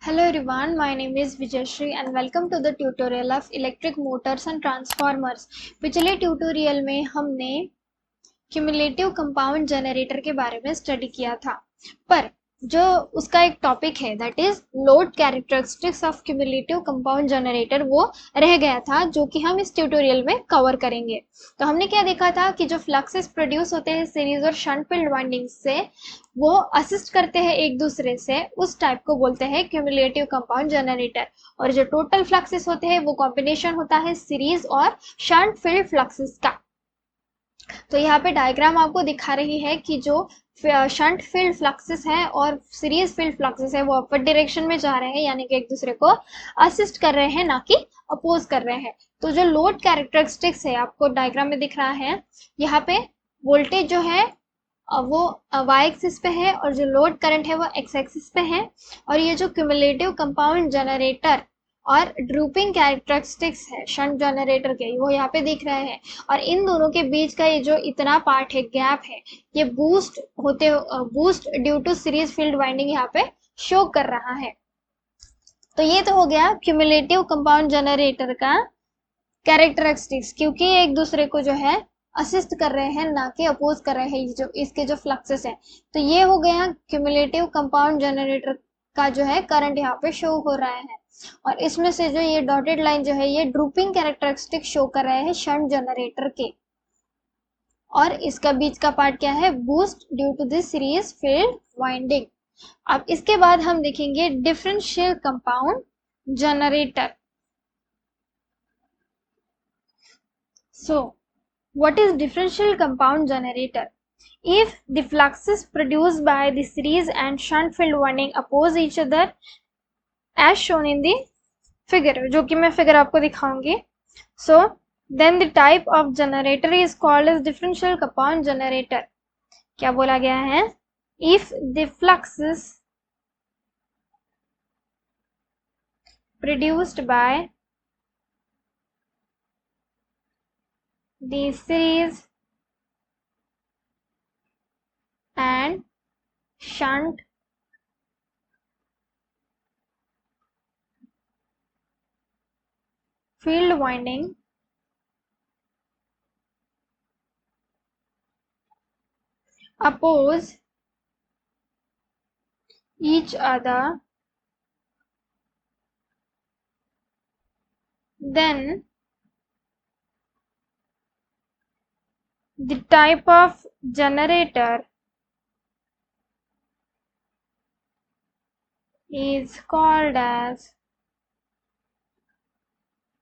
Hello everyone, my name is Vijayashree and welcome to the tutorial of electric motors and transformers. पिछले tutorial में हमने cumulative compound generator के बारे में study किया था, पर जो उसका एक टॉपिक है that is load characteristics of cumulative compound generator वो रह गया था, जो कि हम इस ट्यूटोरियल में कवर करेंगे। तो हमने क्या देखा था कि जो फ्लक्सेस प्रोड्यूस होते हैं सीरीज और शंट फील्ड वाइंडिंग्स से, वो असिस्ट करते हैं एक दूसरे से, उस टाइप को बोलते हैं क्यूमुलेटिव कंपाउंड जनरेटर। और जो टोटल फ्लक्सेस होते हैं वो कॉम्बिनेशन होता है सीरीज और शंट फील्ड फ्लक्सेस का। तो यहाँ पे डायग्राम आपको दिखा रही है कि जो शंट फील्ड फ्लक्सेस है और सीरीज फील्ड फ्लक्सेस है वो अपवर्ड डायरेक्शन में जा रहे हैं, यानी कि एक दूसरे को असिस्ट कर रहे हैं, ना कि अपोज कर रहे हैं। तो जो लोड कैरेक्टरिस्टिक्स है आपको डायग्राम में दिख रहा है, यहाँ पे वोल्टेज जो है वो वाई एक्सिस पे है और जो लोड करंट है वो एक्स एक्सिस पे है। और ये जो क्यूमुलेटिव कंपाउंड जनरेटर और ड्रूपिंग कैरेक्टरिस्टिक्स है शंट जनरेटर के, वो यहाँ पे दिख रहे हैं। और इन दोनों के बीच का ये जो इतना पार्ट है, गैप है, ये boost due to series field winding यहाँ पे शो कर रहा है। तो ये तो हो गया क्यूमुलेटिव कंपाउंड जनरेटर का कैरेक्टरिस्टिक्स, क्योंकि एक दूसरे को जो है असिस्ट कर रहे हैं, ना कि अपोज कर रहे हैं जो इसके जो फ्लक्सेस है। तो ये हो गया क्यूमुलेटिव कंपाउंड जनरेटर का जो है करंट यहाँ पे शो हो रहा है। और इसमें से जो ये डॉटेड लाइन जो है ये ड्रूपिंग कैरेक्टरिस्टिक शो कर रहे हैं शंट जनरेटर के। और इसका बीच का पार्ट क्या है, boost due to this series field winding. अब इसके बाद हम देखेंगे differential compound generator. So, what is differential compound generator? If the fluxes produced by the series and shunt field winding oppose each other as shown in the figure, जो कि मैं figure आपको दिखाऊंगी, so then the type of generator is called as differential compound generator. क्या बोला गया है? If the fluxes produced by the series and shunt field winding oppose each other, then the type of generator is called as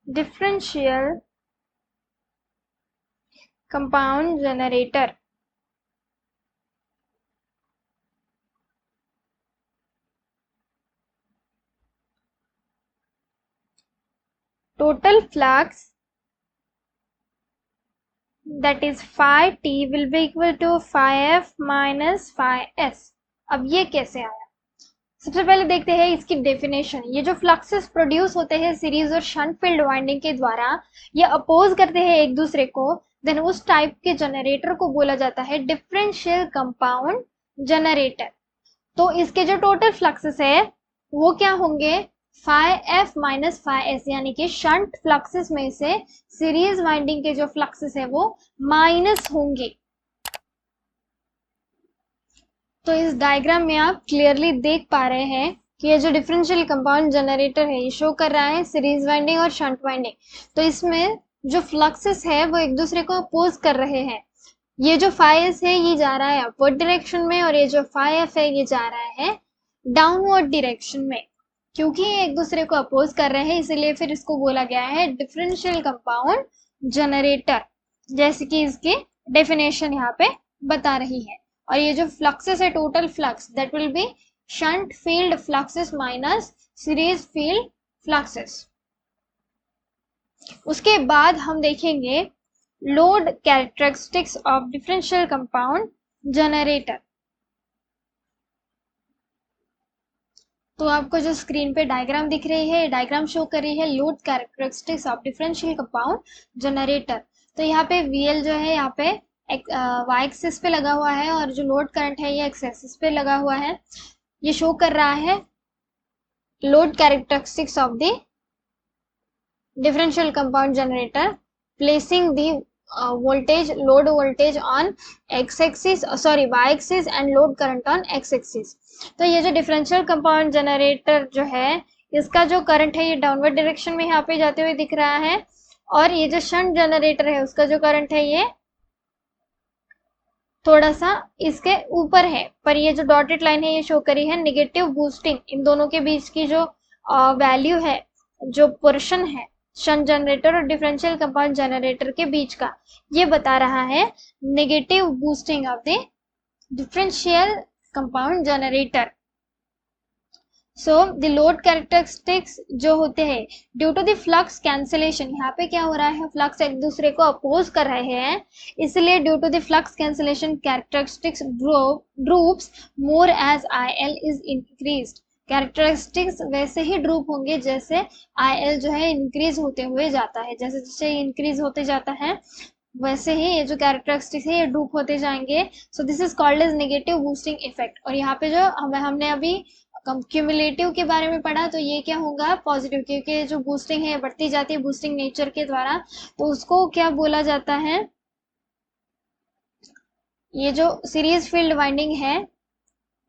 differential compound generator. Total flux, that is phi t, will be equal to phi f minus phi s. अब ये कैसे आया? सबसे पहले देखते हैं इसकी definition. ये जो फ्लक्सेस प्रोड्यूस होते हैं सीरीज और शंट फील्ड वाइंडिंग के द्वारा, ये अपोज करते हैं एक दूसरे को, देन उस टाइप के जनरेटर को बोला जाता है डिफरेंशियल कंपाउंड जनरेटर। तो इसके जो टोटल फ्लक्सेस है वो क्या होंगे, phi f minus phi s, यानी कि शंट फ्लक्सेस में से सीरीज वाइंडिंग के जो फ्लक्सेस है वो माइनस होंगे। तो इस डायग्राम में आप क्लियरली देख पा रहे हैं कि ये जो डिफरेंशियल कंपाउंड जनरेटर है ये शो कर रहा है सीरीज वाइंडिंग और शंट वाइंडिंग। तो इसमें जो फ्लक्सेस है वो एक दूसरे को अपोज कर रहे हैं। ये जो फाई एस है ये जा रहा है अपवर्ड डायरेक्शन में, और ये जो फाई एफ है ये जा रहा है डाउनवर्ड डायरेक्शन में। क्योंकि ये एक दूसरे को अपोज कर रहे हैं, इसीलिए फिर इसको बोला गया है डिफरेंशियल कंपाउंड जनरेटर, जैसे कि इसकी डेफिनेशन यहाँ पे बता रही है। और ये जो फ्लक्सेस है, total flux, that will be shunt field fluxes minus series field fluxes. उसके बाद हम देखेंगे load characteristics of differential compound generator. तो आपको जो स्क्रीन पे डायग्राम दिख रही है, डायग्राम शो कर रही है load characteristics of differential compound generator. तो यहाँ पे VL जो है यहाँ पे वाई एक्सिस पे लगा हुआ है, और जो लोड करंट है ये एक्स एक्सिस पे लगा हुआ है। ये शो कर रहा है load characteristics of the differential compound generator, placing the load voltage on x-axis, y-axis and load current on x-axis। तो ये जो डिफरेंशियल कंपाउंड जनरेटर जो है इसका जो करंट है ये डाउनवर्ड डायरेक्शन में यहाँ पे जाते हुए दिख रहा है, और ये जो शंट जनरेटर है उसका जो करंट है ये थोड़ा सा इसके ऊपर है, पर ये जो डॉटेड लाइन है ये शो करी है नेगेटिव बूस्टिंग। इन दोनों के बीच की जो वैल्यू है, जो पोर्शन है शंट जनरेटर और डिफरेंशियल कंपाउंड जनरेटर के बीच का, ये बता रहा है negative boosting of the differential compound generator. So the load characteristics जो होते हैं due to the flux cancellation, यहाँ पे क्या हो रहा है, फ्लक्स एक दूसरे को अपोज कर रहे हैं, इसलिए due to the flux cancellation characteristics droops more as IL is increased. Characteristics वैसे ही ड्रूप होंगे जैसे IL जो है इंक्रीज होते हुए जाता है, जैसे जैसे इंक्रीज होते जाता है वैसे ही ये जो कैरेक्टरिस्टिक्स है ये ड्रूप होते जाएंगे। So this is called as negative boosting effect. और यहाँ पे जो हमने अभी क्यूमुलेटिव के बारे में पढ़ा, तो ये क्या होगा, पॉजिटिव, क्योंकि जो बूस्टिंग है बढ़ती जाती है बूस्टिंग नेचर के द्वारा, तो उसको क्या बोला जाता है, ये जो सीरीज फील्ड वाइंडिंग है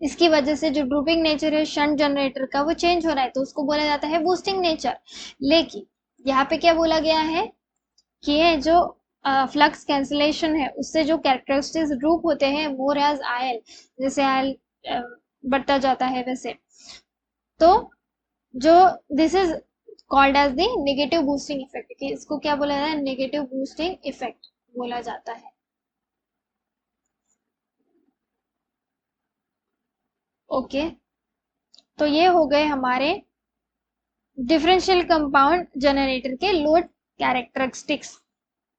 इसकी वजह से जो ड्रूपिंग नेचर है शंट जनरेटर का वो चेंज हो रहा है, तो उसको बोला जाता है बूस्टिंग नेचर। लेकिन यहाँ पे क्या बोला गया है कि ये जो फ्लक्स कैंसिलेशन है उससे जो कैरेक्टरिस्टिक्स ड्रूप होते हैं मोर एज IL, जैसे IL बढ़ता जाता है वैसे, तो जो this is called as the negative boosting effect, कि इसको क्या बोला जाता है, नेगेटिव बूस्टिंग इफेक्ट बोला जाता है। ओके, तो ये हो गए हमारे डिफरेंशियल कंपाउंड जनरेटर के लोड कैरेक्टरिस्टिक्स।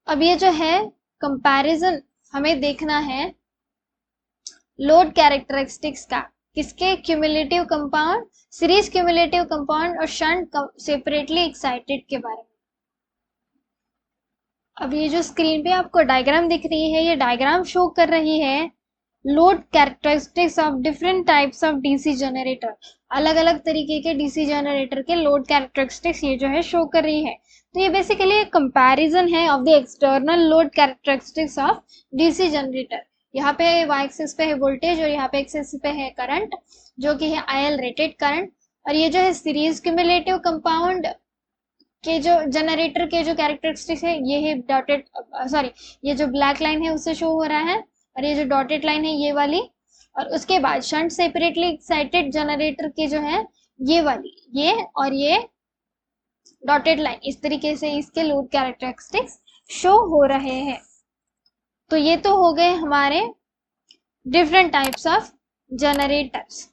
अब ये जो है कंपैरिजन हमें देखना है लोड कैरेक्टरिस्टिक्स का, किसके, cumulative compound, series cumulative compound और शंट सेपरेटली एक्साइटेड के बारे में। अब ये जो स्क्रीन पे आपको डायग्राम दिख रही है, ये डायग्राम शो कर रही है load characteristics of different types of DC generator. अलग अलग तरीके के डीसी जनरेटर के लोड कैरेक्टरिस्टिक्स ये जो है शो कर रही है। तो ये बेसिकली एक कंपैरिजन है of the external load characteristics of DC generator. यहाँ पे y एक्सिस पे है वोल्टेज और यहाँ पे एक्सिस पे है करंट, जो कि है IL रेटेड करंट। और ये जो है सीरीज क्यूमुलेटिव कंपाउंड के जो जनरेटर के जो कैरेक्टरिस्टिक्स है ये है डॉटेड, ये जो ब्लैक लाइन है उससे शो हो रहा है, और ये जो डॉटेड लाइन है ये वाली, और उसके बाद शंट सेपरेटली एक्साइटेड जनरेटर के जो है ये वाली, ये और ये डॉटेड लाइन, इस तरीके से इसके लोड कैरेक्टरिस्टिक्स शो हो रहे हैं। तो ये तो हो गए हमारे डिफरेंट टाइप्स ऑफ जनरेटर्स।